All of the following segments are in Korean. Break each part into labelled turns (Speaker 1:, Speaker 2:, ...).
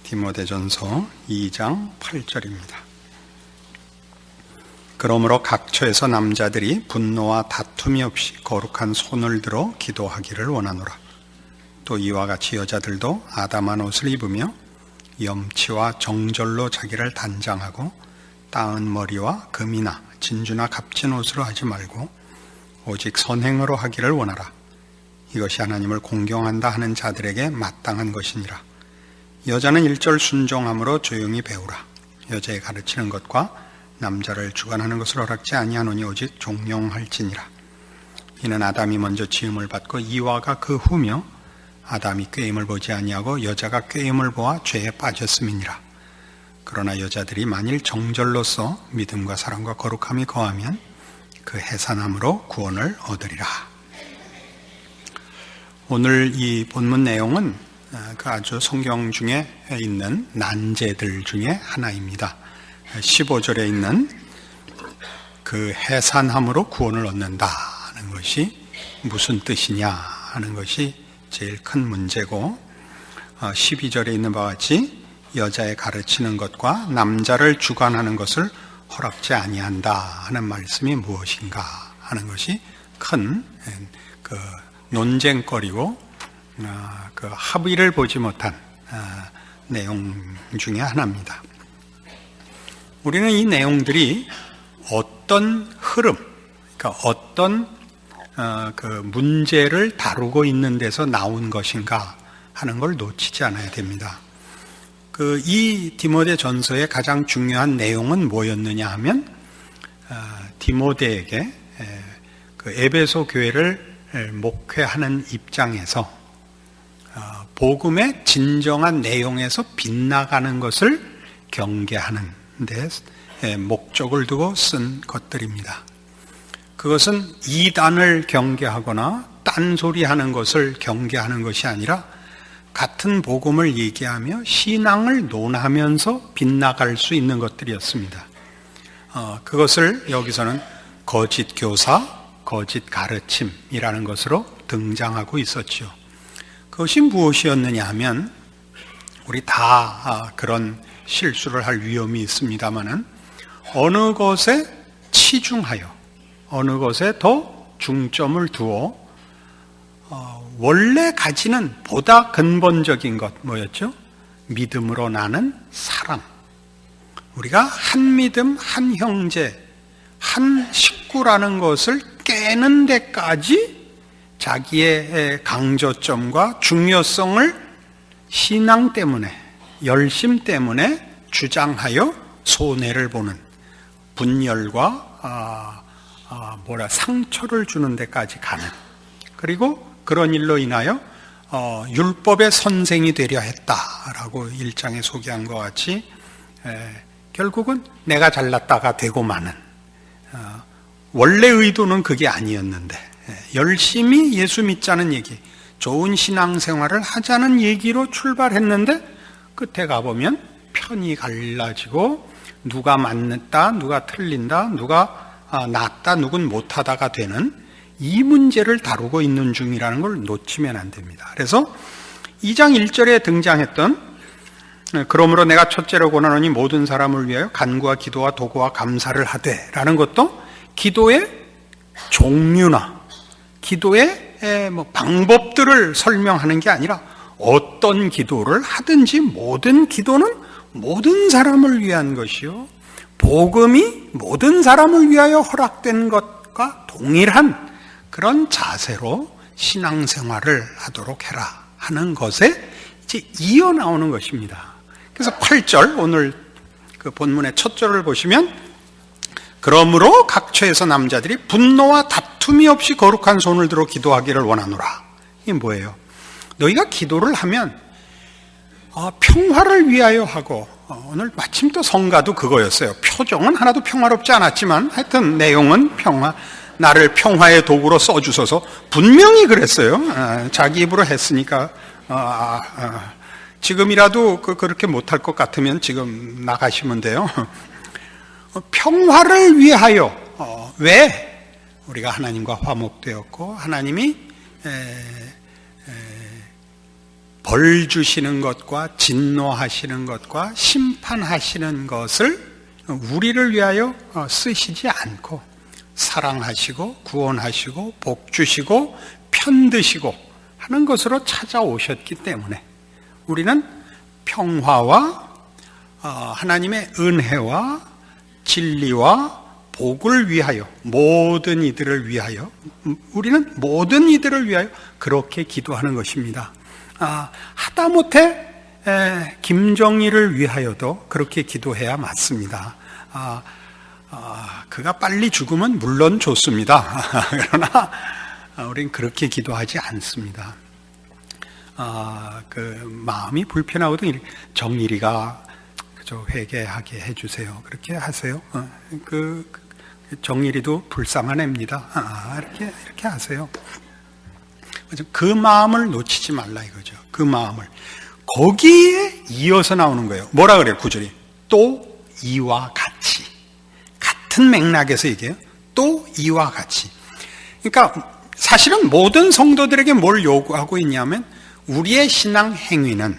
Speaker 1: 디모데전서 2장 8절입니다. 그러므로 각처에서 남자들이 분노와 다툼이 없이 거룩한 손을 들어 기도하기를 원하노라. 또 이와 같이 여자들도 아담한 옷을 입으며 염치와 정절로 자기를 단장하고 따은 머리와 금이나 진주나 값진 옷으로 하지 말고 오직 선행으로 하기를 원하라. 이것이 하나님을 공경한다 하는 자들에게 마땅한 것이니라. 여자는 일절 순종함으로 조용히 배우라. 여자의 가르치는 것과 남자를 주관하는 것을 허락지 아니하노니 오직 종용할지니라. 이는 아담이 먼저 지음을 받고 이와가 그 후며 아담이 꾀임을 보지 아니하고 여자가 꾀임을 보아 죄에 빠졌음이니라. 그러나 여자들이 만일 정절로서 믿음과 사랑과 거룩함이 거하면 그 해산함으로 구원을 얻으리라. 오늘 이 본문 내용은 그 아주 성경 중에 있는 난제들 중에 하나입니다. 15절에 있는 그 해산함으로 구원을 얻는다는 것이 무슨 뜻이냐 하는 것이 제일 큰 문제고, 12절에 있는 바와 같이 여자의 가르치는 것과 남자를 주관하는 것을 허락지 아니한다 하는 말씀이 무엇인가 하는 것이 큰 그 논쟁거리고 그 합의를 보지 못한 내용 중에 하나입니다. 우리는 이 내용들이 어떤 흐름, 그러니까 어떤 그 문제를 다루고 있는 데서 나온 것인가 하는 걸 놓치지 않아야 됩니다. 이 디모데 전서의 가장 중요한 내용은 뭐였느냐 하면 디모데에게 그 에베소 교회를 목회하는 입장에서 복음의 진정한 내용에서 빗나가는 것을 경계하는 데 목적을 두고 쓴 것들입니다. 그것은 이단을 경계하거나 딴소리하는 것을 경계하는 것이 아니라 같은 복음을 얘기하며 신앙을 논하면서 빗나갈 수 있는 것들이었습니다. 그것을 여기서는 거짓 교사, 거짓 가르침이라는 것으로 등장하고 있었죠. 그것이 무엇이었느냐 하면 우리 다 그런 실수를 할 위험이 있습니다마는 어느 것에 치중하여 어느 것에 더 중점을 두어 원래 가지는 보다 근본적인 것 뭐였죠? 믿음으로 나는 사랑. 우리가 한 믿음, 한 형제, 한 식구라는 것을 깨는 데까지 자기의 강조점과 중요성을 신앙 때문에, 열심 때문에 주장하여 손해를 보는 분열과 상처를 주는 데까지 가는, 그리고 그런 일로 인하여 율법의 선생이 되려 했다라고 1장에 소개한 것 같이 결국은 내가 잘났다가 되고 마는, 원래 의도는 그게 아니었는데 열심히 예수 믿자는 얘기, 좋은 신앙생활을 하자는 얘기로 출발했는데 끝에 가보면 편이 갈라지고 누가 맞다, 누가 틀린다, 누가 낫다, 누군 못하다가 되는 이 문제를 다루고 있는 중이라는 걸 놓치면 안 됩니다. 그래서 2장 1절에 등장했던 그러므로 내가 첫째로 권하노니 모든 사람을 위하여 간구와 기도와 도구와 감사를 하되 라는 것도 기도의 종류나 기도의 방법들을 설명하는 게 아니라 어떤 기도를 하든지 모든 기도는 모든 사람을 위한 것이요 복음이 모든 사람을 위하여 허락된 것과 동일한 그런 자세로 신앙생활을 하도록 해라 하는 것에 이제 이어 나오는 것입니다. 그래서 8절 오늘 그 본문의 첫 절을 보시면 그러므로 각처에서 남자들이 분노와 다툼이 없이 거룩한 손을 들어 기도하기를 원하노라. 이게 뭐예요? 너희가 기도를 하면 평화를 위하여 하고, 오늘 마침 또 성가도 그거였어요. 표정은 하나도 평화롭지 않았지만 하여튼 내용은 평화, 나를 평화의 도구로 써주소서, 분명히 그랬어요. 자기 입으로 했으니까 지금이라도 그렇게 못할 것 같으면 지금 나가시면 돼요. 평화를 위하여, 왜? 우리가 하나님과 화목되었고 하나님이 벌 주시는 것과 진노하시는 것과 심판하시는 것을 우리를 위하여 쓰시지 않고 사랑하시고 구원하시고 복 주시고 편드시고 하는 것으로 찾아오셨기 때문에 우리는 평화와 하나님의 은혜와 진리와 복을 위하여, 모든 이들을 위하여, 우리는 모든 이들을 위하여 그렇게 기도하는 것입니다. 하다못해 김정일을 위하여도 그렇게 기도해야 맞습니다. 그가 빨리 죽으면 물론 좋습니다. 그러나 우리는 그렇게 기도하지 않습니다. 마음이 불편하거든. 정일이가 회개하게 해주세요. 그렇게 하세요. 정일이도 불쌍한 애입니다. 이렇게 하세요. 그 마음을 놓치지 말라 이거죠. 그 마음을. 거기에 이어서 나오는 거예요. 뭐라 그래요? 구절이. 또 이와 같이. 같은 맥락에서 얘기해요. 또 이와 같이. 그러니까 사실은 모든 성도들에게 뭘 요구하고 있냐면 우리의 신앙 행위는,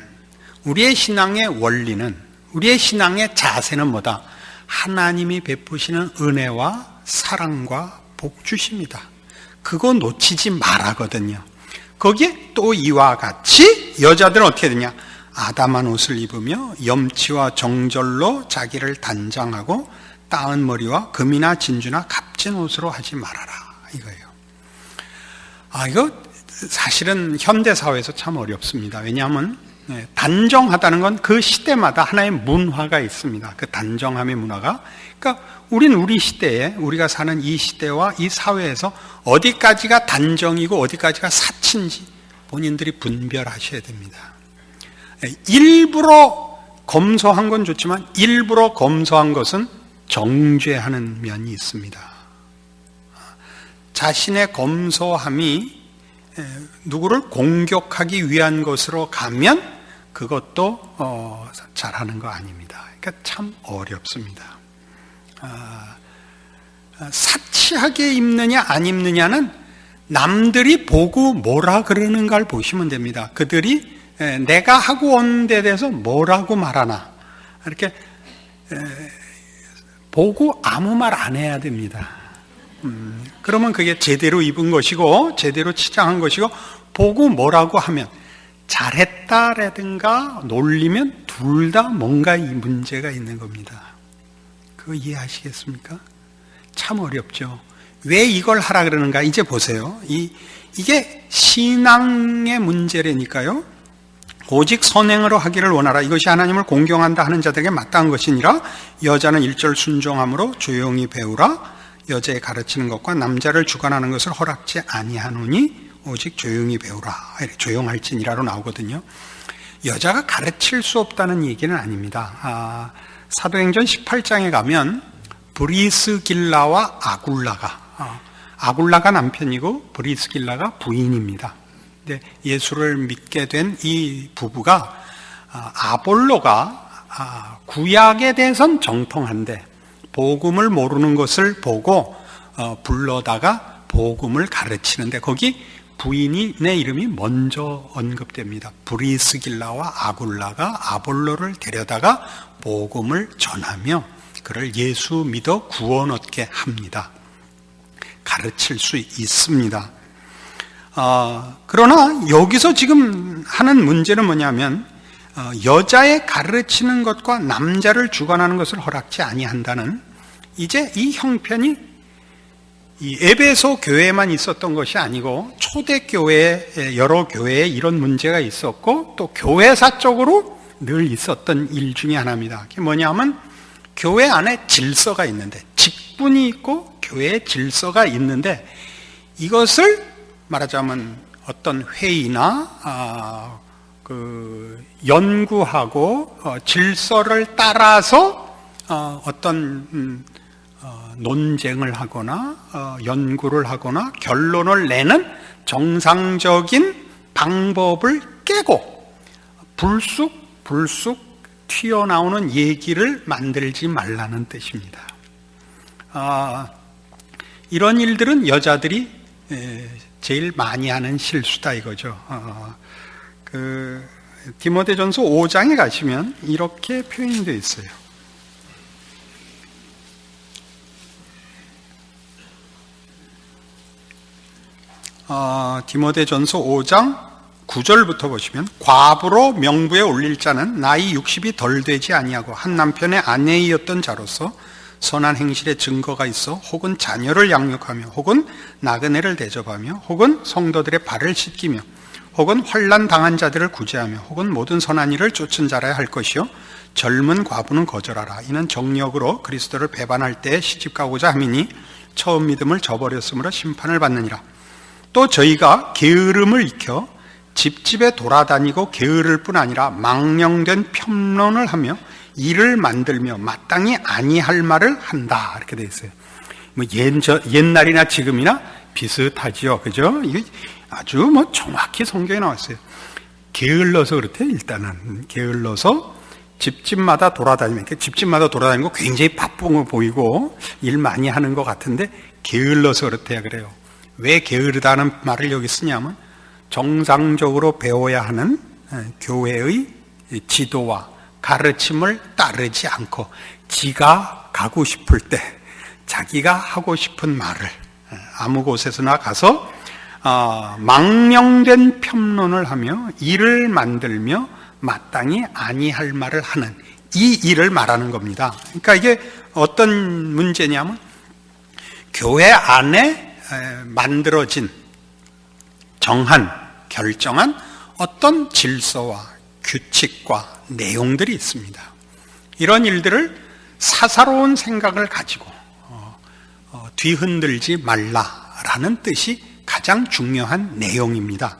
Speaker 1: 우리의 신앙의 원리는, 우리의 신앙의 자세는 뭐다? 하나님이 베푸시는 은혜와 사랑과 복 주십니다. 그거 놓치지 말아거든요. 거기에 또 이와 같이 여자들은 어떻게 되냐? 아담한 옷을 입으며 염치와 정절로 자기를 단장하고 따은 머리와 금이나 진주나 값진 옷으로 하지 말아라 이거예요. 이거 사실은 현대사회에서 참 어렵습니다. 왜냐하면 단정하다는 건 그 시대마다 하나의 문화가 있습니다. 그 단정함의 문화가. 그러니까 우리는 우리 시대에, 우리가 사는 이 시대와 이 사회에서 어디까지가 단정이고 어디까지가 사치인지 본인들이 분별하셔야 됩니다. 일부러 검소한 건 좋지만 일부러 검소한 것은 정죄하는 면이 있습니다. 자신의 검소함이 누구를 공격하기 위한 것으로 가면 그것도 잘하는 거 아닙니다. 그러니까 참 어렵습니다. 사치하게 입느냐 안 입느냐는 남들이 보고 뭐라 그러는가를 보시면 됩니다. 그들이 내가 하고 온 데 대해서 뭐라고 말하나 이렇게 보고 아무 말 안 해야 됩니다. 그러면 그게 제대로 입은 것이고 제대로 치장한 것이고, 보고 뭐라고 하면 잘했다라든가 놀리면 둘 다 뭔가 이 문제가 있는 겁니다. 그거 이해하시겠습니까? 참 어렵죠. 왜 이걸 하라 그러는가? 이제 보세요. 이게 신앙의 문제라니까요. 오직 선행으로 하기를 원하라. 이것이 하나님을 공경한다 하는 자들에게 마땅한 것이니라. 여자는 1절 순종함으로 조용히 배우라. 여자의 가르치는 것과 남자를 주관하는 것을 허락지 아니하노니 오직 조용히 배우라. 조용할지니라로 나오거든요. 여자가 가르칠 수 없다는 얘기는 아닙니다. 사도행전 18장에 가면 브리스길라와 아굴라가 남편이고 브리스길라가 부인입니다. 근데 예수를 믿게 된 이 부부가 아볼로가 구약에 대해서는 정통한데 복음을 모르는 것을 보고 불러다가 복음을 가르치는데 거기 부인의 이름이 먼저 언급됩니다. 브리스길라와 아굴라가 아볼로를 데려다가 복음을 전하며 그를 예수 믿어 구원 얻게 합니다. 가르칠 수 있습니다. 그러나 여기서 지금 하는 문제는 뭐냐면 여자의 가르치는 것과 남자를 주관하는 것을 허락지 아니한다는, 이제 이 형편이 이 에베소 교회에만 있었던 것이 아니고 초대교회 여러 교회에 이런 문제가 있었고 또 교회사적으로 늘 있었던 일 중에 하나입니다. 그게 뭐냐면 교회 안에 질서가 있는데, 직분이 있고 교회에 질서가 있는데, 이것을 말하자면 어떤 회의나 연구하고 질서를 따라서 어떤 논쟁을 하거나 연구를 하거나 결론을 내는 정상적인 방법을 깨고 불쑥 튀어나오는 얘기를 만들지 말라는 뜻입니다. 이런 일들은 여자들이 제일 많이 하는 실수다 이거죠. 디모데전서 5장에 가시면 이렇게 표현이 되어 있어요. 디모데전서 5장 9절부터 보시면, 과부로 명부에 올릴 자는 나이 60이 덜 되지 아니하고 한 남편의 아내이었던 자로서 선한 행실의 증거가 있어 혹은 자녀를 양육하며 혹은 나그네를 대접하며 혹은 성도들의 발을 씻기며 혹은 환난 당한 자들을 구제하며 혹은 모든 선한 일을 쫓은 자라야 할 것이요 젊은 과부는 거절하라. 이는 정력으로 그리스도를 배반할 때에 시집가고자 함이니 처음 믿음을 저버렸으므로 심판을 받느니라. 또 저희가 게으름을 익혀 집집에 돌아다니고 게으를 뿐 아니라 망령된 편론을 하며 일을 만들며 마땅히 아니할 말을 한다. 이렇게 되어 있어요. 뭐 옛날이나 지금이나 비슷하지요. 그죠? 이게 아주 정확히 성경에 나왔어요. 게을러서 그렇대. 일단은 게을러서 집집마다 돌아다니면, 집집마다 돌아다니고 굉장히 바쁜 거 보이고 일 많이 하는 것 같은데 게을러서 그렇대요. 그래요. 왜 게으르다는 말을 여기 쓰냐면, 정상적으로 배워야 하는 교회의 지도와 가르침을 따르지 않고 지가 가고 싶을 때 자기가 하고 싶은 말을 아무 곳에서나 가서 망령된 편론을 하며 일을 만들며 마땅히 아니할 말을 하는 이 일을 말하는 겁니다. 그러니까 이게 어떤 문제냐면, 교회 안에 만들어진 결정한 어떤 질서와 규칙과 내용들이 있습니다. 이런 일들을 사사로운 생각을 가지고 뒤흔들지 말라라는 뜻이 가장 중요한 내용입니다.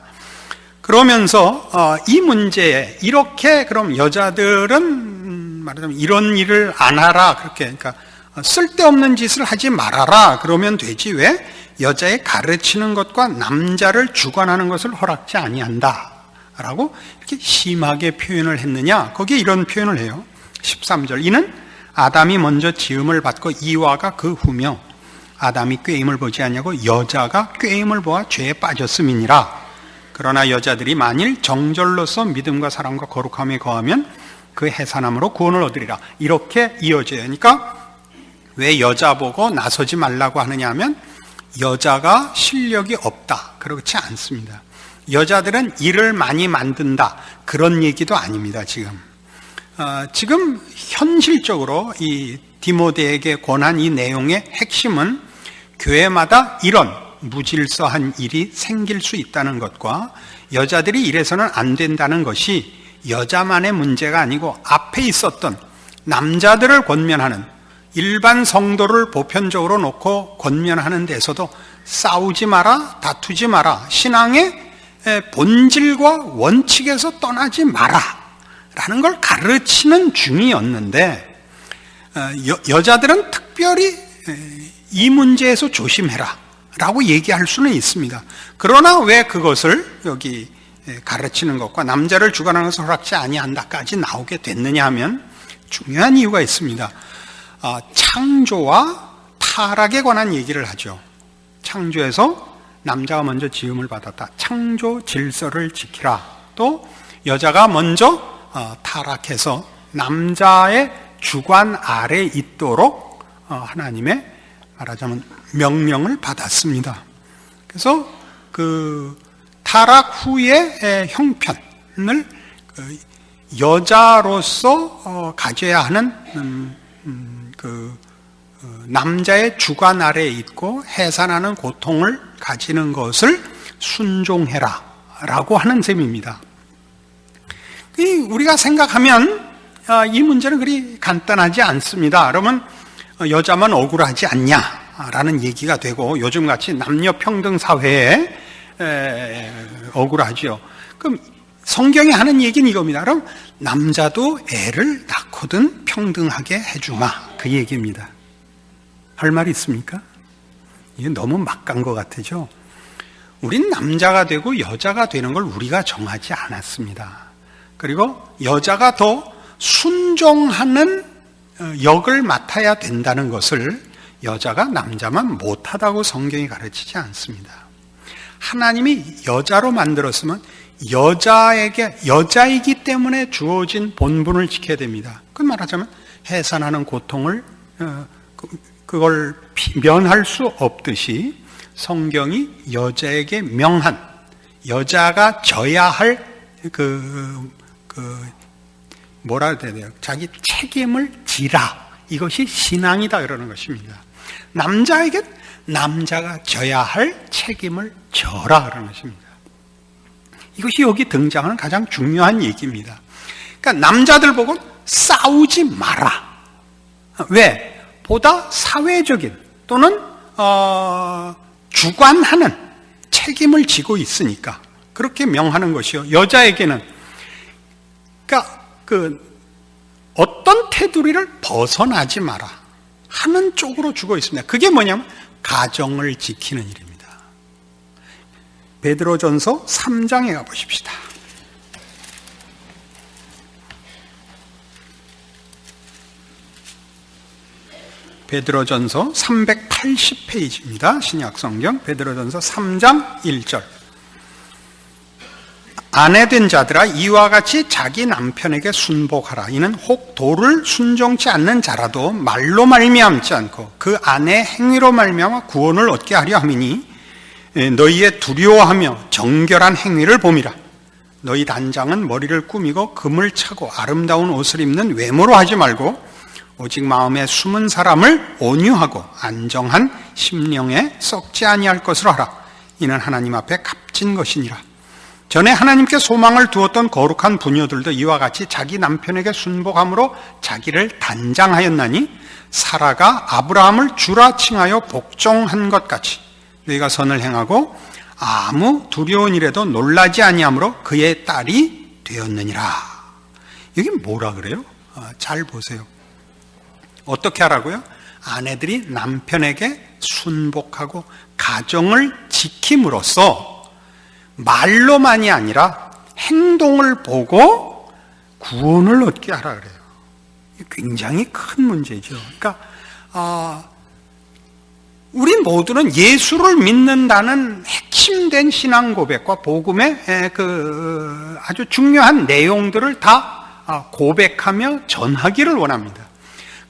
Speaker 1: 그러면서 이 문제에 이렇게 그럼 여자들은 말하자면 이런 일을 안 하라, 그렇게, 그러니까 쓸데없는 짓을 하지 말아라 그러면 되지, 왜 여자의 가르치는 것과 남자를 주관하는 것을 허락지 아니한다 라고 이렇게 심하게 표현을 했느냐? 거기에 이런 표현을 해요. 13절, 이는 아담이 먼저 지음을 받고 이와가 그 후며 아담이 꾀임을 보지 아니하고 여자가 꾀임을 보아 죄에 빠졌음이니라. 그러나 여자들이 만일 정절로서 믿음과 사랑과 거룩함에 거하면 그 해산함으로 구원을 얻으리라. 이렇게 이어져요. 그러니까 왜 여자 보고 나서지 말라고 하느냐 하면, 여자가 실력이 없다, 그렇지 않습니다. 여자들은 일을 많이 만든다, 그런 얘기도 아닙니다. 지금 현실적으로 이 디모데에게 권한 이 내용의 핵심은 교회마다 이런 무질서한 일이 생길 수 있다는 것과 여자들이 이래서는 안 된다는 것이 여자만의 문제가 아니고 앞에 있었던 남자들을 권면하는, 일반 성도를 보편적으로 놓고 권면하는 데서도 싸우지 마라, 다투지 마라, 신앙의 본질과 원칙에서 떠나지 마라 라는 걸 가르치는 중이었는데, 여자들은 특별히 이 문제에서 조심해라 라고 얘기할 수는 있습니다. 그러나 왜 그것을 여기 가르치는 것과 남자를 주관하는 것을 허락지 아니한다까지 나오게 됐느냐 하면 중요한 이유가 있습니다. 창조와 타락에 관한 얘기를 하죠. 창조에서 남자가 먼저 지음을 받았다, 창조 질서를 지키라. 또 여자가 먼저 타락해서 남자의 주관 아래 있도록 하나님의 말하자면 명령을 받았습니다. 그래서 그 타락 후의 형편을 여자로서 가져야 하는 남자의 주관 아래에 있고 해산하는 고통을 가지는 것을 순종해라 라고 하는 셈입니다. 우리가 생각하면 이 문제는 그리 간단하지 않습니다. 그러면 여자만 억울하지 않냐라는 얘기가 되고, 요즘같이 남녀평등 사회에 억울하죠. 그럼 성경이 하는 얘기는 이겁니다. 그럼 남자도 애를 낳거든 평등하게 해주마, 그 얘기입니다. 할 말 있습니까? 이게 너무 막 간 것 같으죠? 우린 남자가 되고 여자가 되는 걸 우리가 정하지 않았습니다. 그리고 여자가 더 순종하는 역을 맡아야 된다는 것을 여자가 남자만 못하다고 성경이 가르치지 않습니다. 하나님이 여자로 만들었으면 여자이기 때문에 주어진 본분을 지켜야 됩니다. 그 말하자면 해산하는 고통을 그걸 면할 수 없듯이 성경이 여자에게 명한, 여자가 져야 할 뭐라 해야 돼요? 자기 책임을 지라. 이것이 신앙이다 그러는 것입니다. 남자에게 남자가 져야 할 책임을 져라 그러는 것입니다. 이것이 여기 등장하는 가장 중요한 얘기입니다. 그러니까 남자들 보고 싸우지 마라. 왜? 보다 사회적인 또는 주관하는 책임을 지고 있으니까 그렇게 명하는 것이요. 여자에게는 그러니까 어떤 테두리를 벗어나지 마라 하는 쪽으로 주고 있습니다. 그게 뭐냐면 가정을 지키는 일입니다. 베드로전서 3장에 가보십시다. 베드로전서 380페이지입니다. 신약성경 베드로전서 3장 1절. 아내된 자들아 이와 같이 자기 남편에게 순복하라. 이는 혹 도를 순종치 않는 자라도 말로 말미암지 않고 그 아내의 행위로 말미암아 구원을 얻게 하려 함이니 너희의 두려워하며 정결한 행위를 봄이라. 너희 단장은 머리를 꾸미고 금을 차고 아름다운 옷을 입는 외모로 하지 말고 오직 마음에 숨은 사람을 온유하고 안정한 심령에 썩지 아니할 것으로 하라. 이는 하나님 앞에 값진 것이니라. 전에 하나님께 소망을 두었던 거룩한 부녀들도 이와 같이 자기 남편에게 순복함으로 자기를 단장하였나니 사라가 아브라함을 주라 칭하여 복종한 것 같이 너희가 선을 행하고 아무 두려운 일에도 놀라지 아니하므로 그의 딸이 되었느니라. 여기 뭐라 그래요? 잘 보세요. 어떻게 하라고요? 아내들이 남편에게 순복하고 가정을 지킴으로써 말로만이 아니라 행동을 보고 구원을 얻게 하라 그래요. 굉장히 큰 문제죠. 그러니까 우리 모두는 예수를 믿는다는 핵심된 신앙 고백과 복음의 아주 중요한 내용들을 다 고백하며 전하기를 원합니다.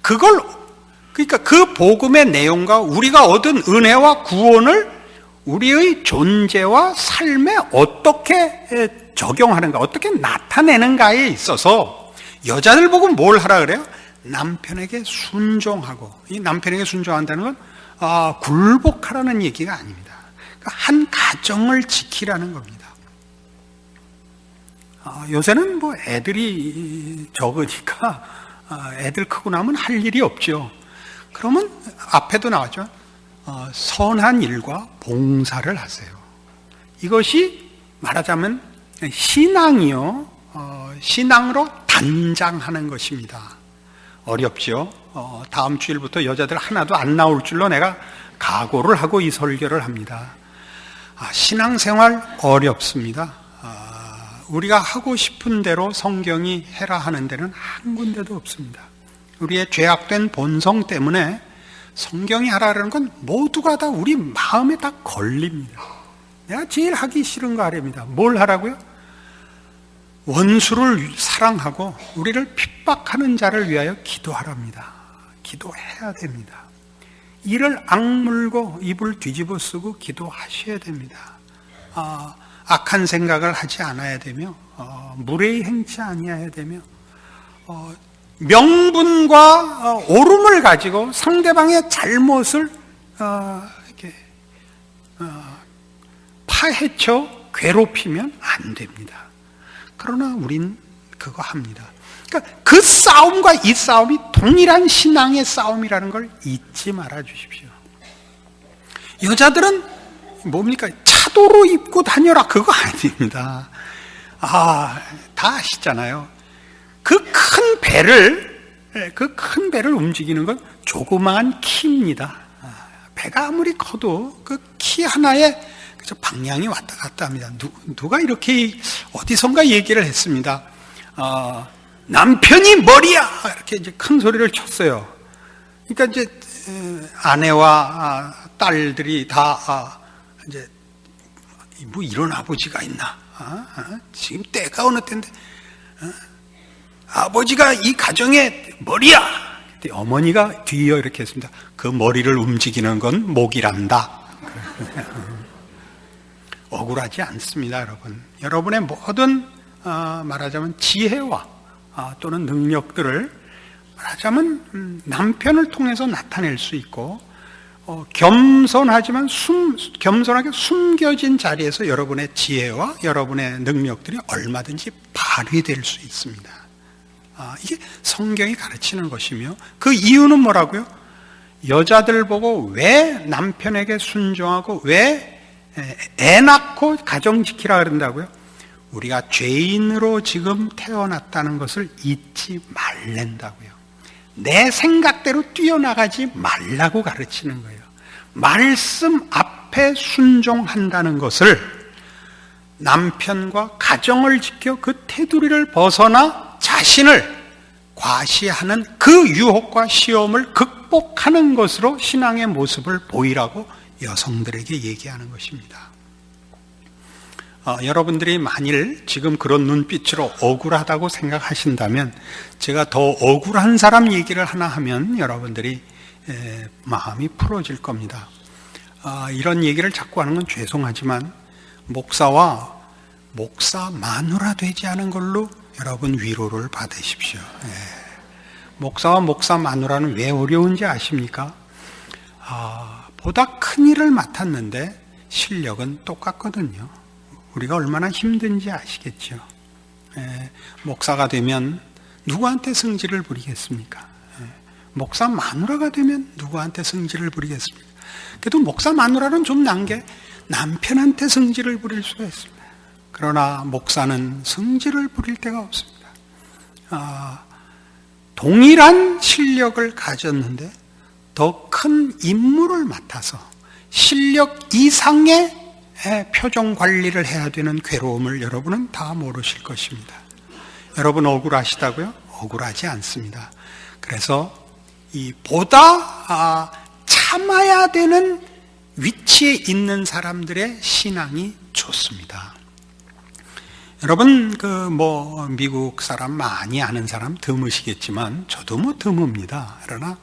Speaker 1: 그러니까 그 복음의 내용과 우리가 얻은 은혜와 구원을 우리의 존재와 삶에 어떻게 적용하는가, 어떻게 나타내는가에 있어서 여자들 보고 뭘 하라 그래요? 남편에게 순종하고, 이 남편에게 순종한다는 건 굴복하라는 얘기가 아닙니다. 그러니까 한 가정을 지키라는 겁니다. 요새는 뭐 애들이 적으니까 애들 크고 나면 할 일이 없죠. 그러면 앞에도 나왔죠. 선한 일과 봉사를 하세요. 이것이 말하자면 신앙이요, 신앙으로 단장하는 것입니다. 어렵죠. 다음 주일부터 여자들 하나도 안 나올 줄로 내가 각오를 하고 이 설교를 합니다. 신앙생활 어렵습니다. 우리가 하고 싶은 대로 성경이 해라 하는 데는 한 군데도 없습니다. 우리의 죄악된 본성 때문에 성경이 하라는 건 모두가 다 우리 마음에 다 걸립니다. 내가 제일 하기 싫은 거 하랍니다. 뭘 하라고요? 원수를 사랑하고 우리를 핍박하는 자를 위하여 기도하랍니다. 기도해야 됩니다. 이를 악물고 입을 뒤집어 쓰고 기도하셔야 됩니다. 악한 생각을 하지 않아야 되며 무례히 행치 아니해야 되며 명분과 옳음을 가지고 상대방의 잘못을 이렇게 파헤쳐 괴롭히면 안 됩니다. 그러나 우린 그거 합니다. 그러니까 그 싸움과 이 싸움이 동일한 신앙의 싸움이라는 걸 잊지 말아 주십시오. 여자들은 뭡니까? 차도로 입고 다녀라 그거 아닙니다. 다 아시잖아요. 그 큰 배를 움직이는 건 조그마한 키입니다. 배가 아무리 커도 그 키 하나에 방향이 왔다 갔다 합니다. 누가 이렇게 어디선가 얘기를 했습니다. 남편이 머리야! 이렇게 이제 큰 소리를 쳤어요. 그러니까 이제 아내와 딸들이 다 이제 뭐 이런 아버지가 있나? 지금 때가 어느 때인데 아버지가 이 가정의 머리야. 그때 어머니가 뒤이어 이렇게 했습니다. 그 머리를 움직이는 건 목이란다. 억울하지 않습니다, 여러분. 여러분의 모든 말하자면 지혜와 또는 능력들을 말하자면 남편을 통해서 나타낼 수 있고 겸손하지만 겸손하게 숨겨진 자리에서 여러분의 지혜와 여러분의 능력들이 얼마든지 발휘될 수 있습니다. 이게 성경이 가르치는 것이며 그 이유는 뭐라고요? 여자들 보고 왜 남편에게 순종하고 왜 애 낳고 가정 지키라 그런다고요? 우리가 죄인으로 지금 태어났다는 것을 잊지 말랜다고요. 내 생각대로 뛰어나가지 말라고 가르치는 거예요. 말씀 앞에 순종한다는 것을 남편과 가정을 지켜 그 테두리를 벗어나 자신을 과시하는 그 유혹과 시험을 극복하는 것으로 신앙의 모습을 보이라고 여성들에게 얘기하는 것입니다. 여러분들이 만일 지금 그런 눈빛으로 억울하다고 생각하신다면 제가 더 억울한 사람 얘기를 하나 하면 여러분들이 마음이 풀어질 겁니다. 이런 얘기를 자꾸 하는 건 죄송하지만 목사와 목사 마누라 되지 않은 걸로 여러분 위로를 받으십시오. 목사와 목사 마누라는 왜 어려운지 아십니까? 보다 큰 일을 맡았는데 실력은 똑같거든요. 우리가 얼마나 힘든지 아시겠죠. 목사가 되면 누구한테 승질을 부리겠습니까? 목사 마누라가 되면 누구한테 승질을 부리겠습니까? 그래도 목사 마누라는 좀 난 게 남편한테 승질을 부릴 수가 있습니다. 그러나 목사는 승질을 부릴 데가 없습니다. 동일한 실력을 가졌는데 더 큰 임무를 맡아서 실력 이상의 표정 관리를 해야 되는 괴로움을 여러분은 다 모르실 것입니다. 여러분 억울하시다고요? 억울하지 않습니다. 그래서 이 보다 참아야 되는 위치에 있는 사람들의 신앙이 좋습니다. 여러분 미국 사람 많이 아는 사람 드무시겠지만 저도 드뭅니다. 그러나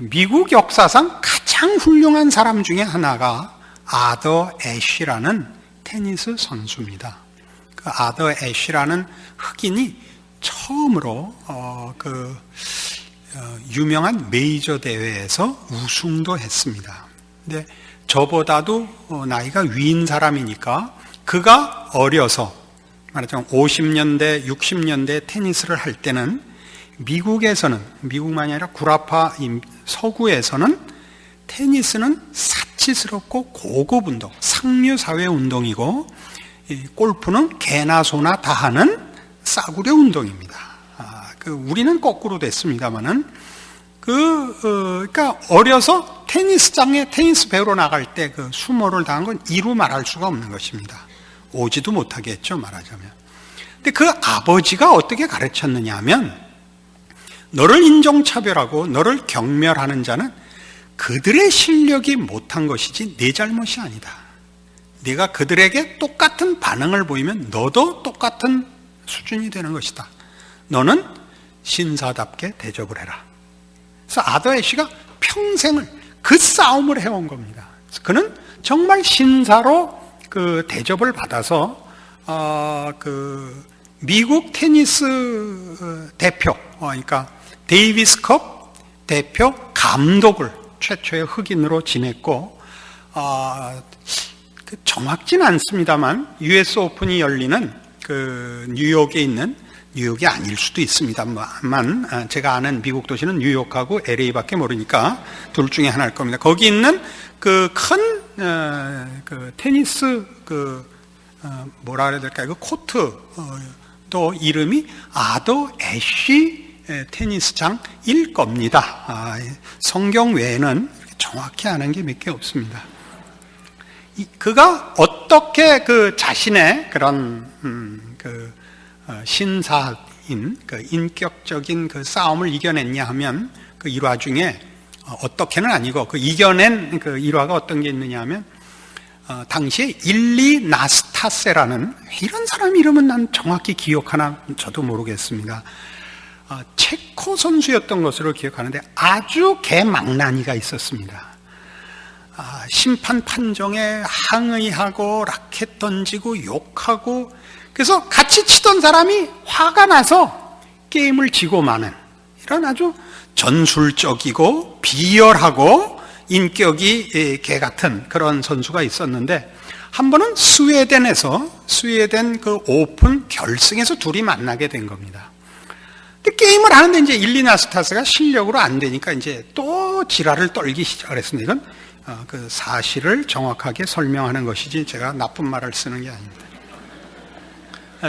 Speaker 1: 미국 역사상 가장 훌륭한 사람 중에 하나가 아더 애쉬라는 테니스 선수입니다. 그 아더 애쉬라는 흑인이 처음으로 유명한 메이저 대회에서 우승도 했습니다. 근데 저보다도 나이가 위인 사람이니까 그가 어려서 말하자면 50년대, 60년대 테니스를 할 때는 미국만이 아니라 구라파 서구에서는 테니스는 사치스럽고 고급 운동, 상류 사회 운동이고 골프는 개나 소나 다 하는 싸구려 운동입니다. 우리는 거꾸로 됐습니다만은 그러니까 어려서 테니스장에 테니스 배우러 나갈 때 그 수모를 당한 건 이루 말할 수가 없는 것입니다. 오지도 못하게 했죠, 말하자면. 근데 그 아버지가 어떻게 가르쳤느냐 하면 너를 인종차별하고 너를 경멸하는 자는 그들의 실력이 못한 것이지 내 잘못이 아니다. 네가 그들에게 똑같은 반응을 보이면 너도 똑같은 수준이 되는 것이다. 너는 신사답게 대접을 해라. 그래서 아더 애쉬가 평생을 그 싸움을 해온 겁니다. 그는 정말 신사로 그 대접을 받아서 미국 테니스 대표, 그러니까 데이비스컵 대표 감독을 최초의 흑인으로 지냈고, 정확진 않습니다만 US 오픈이 열리는 그 뉴욕이 아닐 수도 있습니다만 제가 아는 미국 도시는 뉴욕하고 LA밖에 모르니까 둘 중에 하나일 겁니다. 거기 있는 그 큰 테니스 뭐라 그래야 될까요? 그 코트 또 이름이 아더 애쉬 테니스장일 겁니다. 성경 외에는 정확히 아는 게 몇 개 없습니다. 그가 어떻게 그 자신의 그런 신사인 그 인격적인 그 싸움을 이겨냈냐 하면 그 일화 중에 어떻게는 아니고 그 이겨낸 그 일화가 어떤 게 있느냐 하면 당시에 일리 나스타세라는, 이런 사람 이름은 난 정확히 기억하나 저도 모르겠습니다. 체코 선수였던 것으로 기억하는데 아주 개망나니가 있었습니다. 심판 판정에 항의하고 라켓 던지고 욕하고, 그래서 같이 치던 사람이 화가 나서 게임을 지고 마는, 이런 아주 전술적이고 비열하고 인격이 개 같은 그런 선수가 있었는데, 한 번은 스웨덴 그 오픈 결승에서 둘이 만나게 된 겁니다. 근데 게임을 하는데 이제 일리나스타스가 실력으로 안 되니까 이제 또 지랄을 떨기 시작했습니다. 이건 그 사실을 정확하게 설명하는 것이지 제가 나쁜 말을 쓰는 게 아닙니다.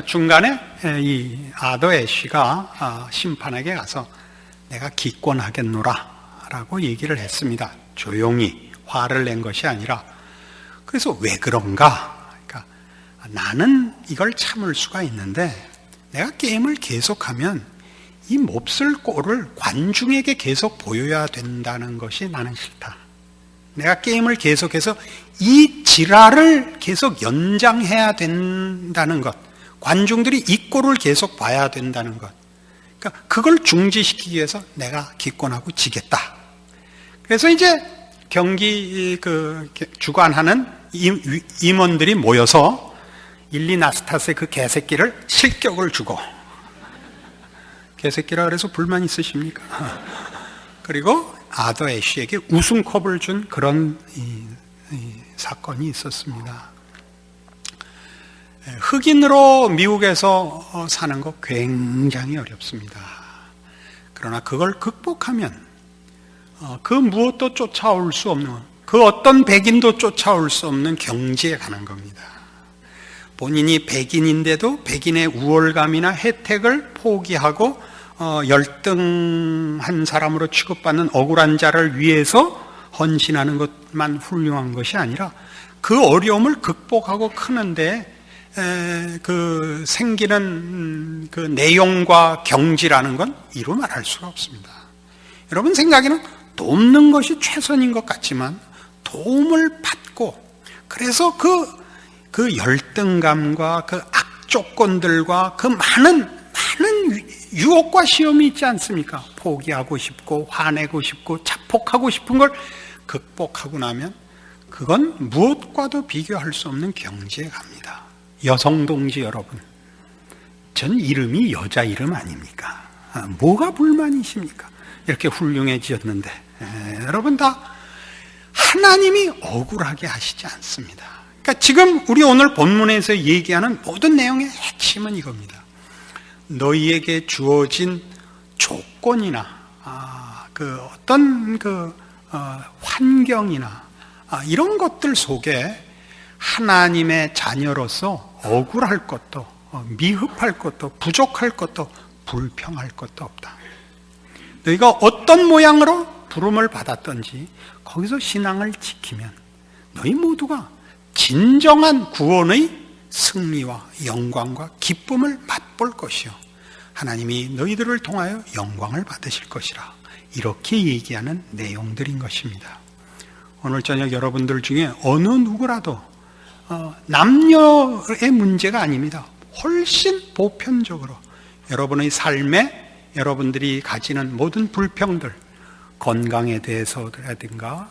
Speaker 1: 중간에 이 아더 애쉬가 심판에게 가서 내가 기권하겠노라 라고 얘기를 했습니다. 조용히, 화를 낸 것이 아니라. 그래서 왜 그런가? 그러니까 나는 이걸 참을 수가 있는데 내가 게임을 계속하면 이 몹쓸 꼴을 관중에게 계속 보여야 된다는 것이 나는 싫다. 내가 게임을 계속해서 이 지랄을 계속 연장해야 된다는 것, 관중들이 이 꼴을 계속 봐야 된다는 것, 그러니까 그걸 중지시키기 위해서 내가 기권하고 지겠다. 그래서 이제 경기 주관하는 임원들이 모여서 일리나스타스의 그 개새끼를 실격을 주고, 개새끼라 그래서 불만 있으십니까? 그리고 아더 애쉬에게 우승컵을 준 그런 사건이 있었습니다. 흑인으로 미국에서 사는 거 굉장히 어렵습니다. 그러나 그걸 극복하면 그 무엇도 쫓아올 수 없는, 그 어떤 백인도 쫓아올 수 없는 경지에 가는 겁니다. 본인이 백인인데도 백인의 우월감이나 혜택을 포기하고 열등한 사람으로 취급받는 억울한 자를 위해서 헌신하는 것만 훌륭한 것이 아니라 그 어려움을 극복하고 크는데 그 생기는 그 내용과 경지라는 건 이루 말할 수가 없습니다. 여러분 생각에는 돕는 것이 최선인 것 같지만 도움을 받고, 그래서 그 열등감과 그 악조건들과 그 많은 유혹과 시험이 있지 않습니까? 포기하고 싶고 화내고 싶고 자폭하고 싶은 걸 극복하고 나면 그건 무엇과도 비교할 수 없는 경지에 갑니다. 여성 동지 여러분, 전 이름이 여자 이름 아닙니까? 뭐가 불만이십니까? 이렇게 훌륭해지었는데 여러분 다 하나님이 억울하게 하시지 않습니다. 그러니까 지금 우리 오늘 본문에서 얘기하는 모든 내용의 핵심은 이겁니다. 너희에게 주어진 조건이나 어떤 환경이나 이런 것들 속에 하나님의 자녀로서 억울할 것도 미흡할 것도 부족할 것도 불평할 것도 없다. 너희가 어떤 모양으로 부름을 받았던지 거기서 신앙을 지키면 너희 모두가 진정한 구원의 승리와 영광과 기쁨을 맛볼 것이요 하나님이 너희들을 통하여 영광을 받으실 것이라, 이렇게 얘기하는 내용들인 것입니다. 오늘 저녁 여러분들 중에 어느 누구라도 남녀의 문제가 아닙니다. 훨씬 보편적으로 여러분의 삶에 여러분들이 가지는 모든 불평들, 건강에 대해서라든가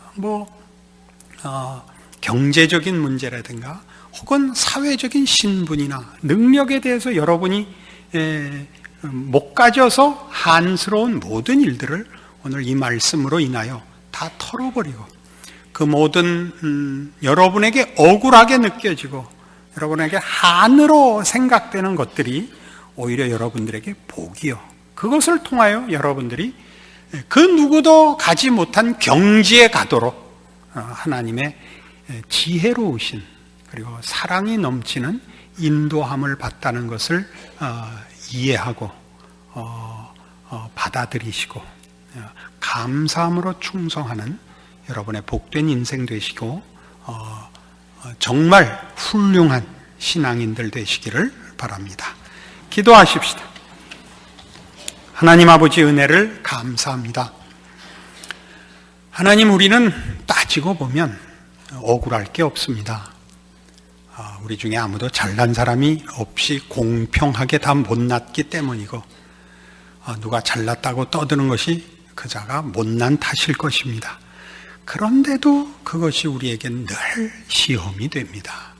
Speaker 1: 경제적인 문제라든가 혹은 사회적인 신분이나 능력에 대해서 여러분이 못 가져서 한스러운 모든 일들을 오늘 이 말씀으로 인하여 다 털어버리고, 그 모든 여러분에게 억울하게 느껴지고 여러분에게 한으로 생각되는 것들이 오히려 여러분들에게 복이요, 그것을 통하여 여러분들이 그 누구도 가지 못한 경지에 가도록 하나님의 지혜로우신 그리고 사랑이 넘치는 인도함을 받다는 것을 이해하고 받아들이시고 감사함으로 충성하는 여러분의 복된 인생 되시고 정말 훌륭한 신앙인들 되시기를 바랍니다. 기도하십시다. 하나님 아버지 은혜를 감사합니다. 하나님, 우리는 따지고 보면 억울할 게 없습니다. 우리 중에 아무도 잘난 사람이 없이 공평하게 다 못났기 때문이고, 누가 잘났다고 떠드는 것이 그자가 못난 탓일 것입니다. 그런데도 그것이 우리에겐 늘 시험이 됩니다.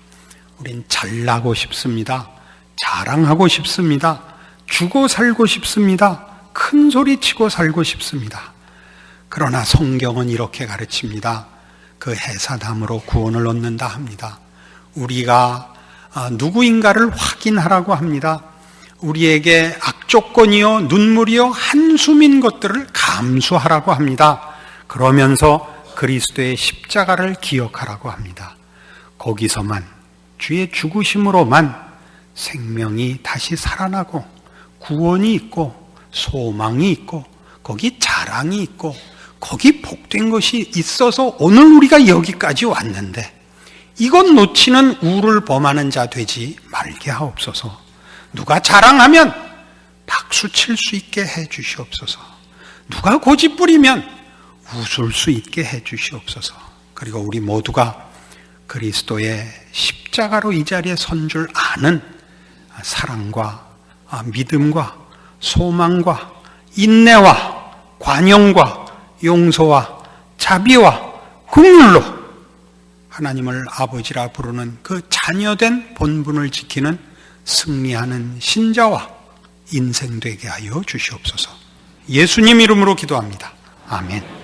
Speaker 1: 우린 잘나고 싶습니다. 자랑하고 싶습니다. 주고 살고 싶습니다. 큰 소리 치고 살고 싶습니다. 그러나 성경은 이렇게 가르칩니다. 그 해사담으로 구원을 얻는다 합니다. 우리가 누구인가를 확인하라고 합니다. 우리에게 악조건이요 눈물이요 한숨인 것들을 감수하라고 합니다. 그러면서 그리스도의 십자가를 기억하라고 합니다. 거기서만, 주의 죽으심으로만 생명이 다시 살아나고 구원이 있고 소망이 있고 거기 자랑이 있고 거기 복된 것이 있어서 오늘 우리가 여기까지 왔는데, 이것 놓치는 우를 범하는 자 되지 말게 하옵소서. 누가 자랑하면 박수 칠 수 있게 해 주시옵소서. 누가 고집 부리면 웃을 수 있게 해 주시옵소서. 그리고 우리 모두가 그리스도의 십자가로 이 자리에 선 줄 아는 사랑과 믿음과 소망과 인내와 관용과 용서와 자비와 긍휼로 하나님을 아버지라 부르는 그 자녀된 본분을 지키는 승리하는 신자와 인생 되게 하여 주시옵소서. 예수님 이름으로 기도합니다. 아멘.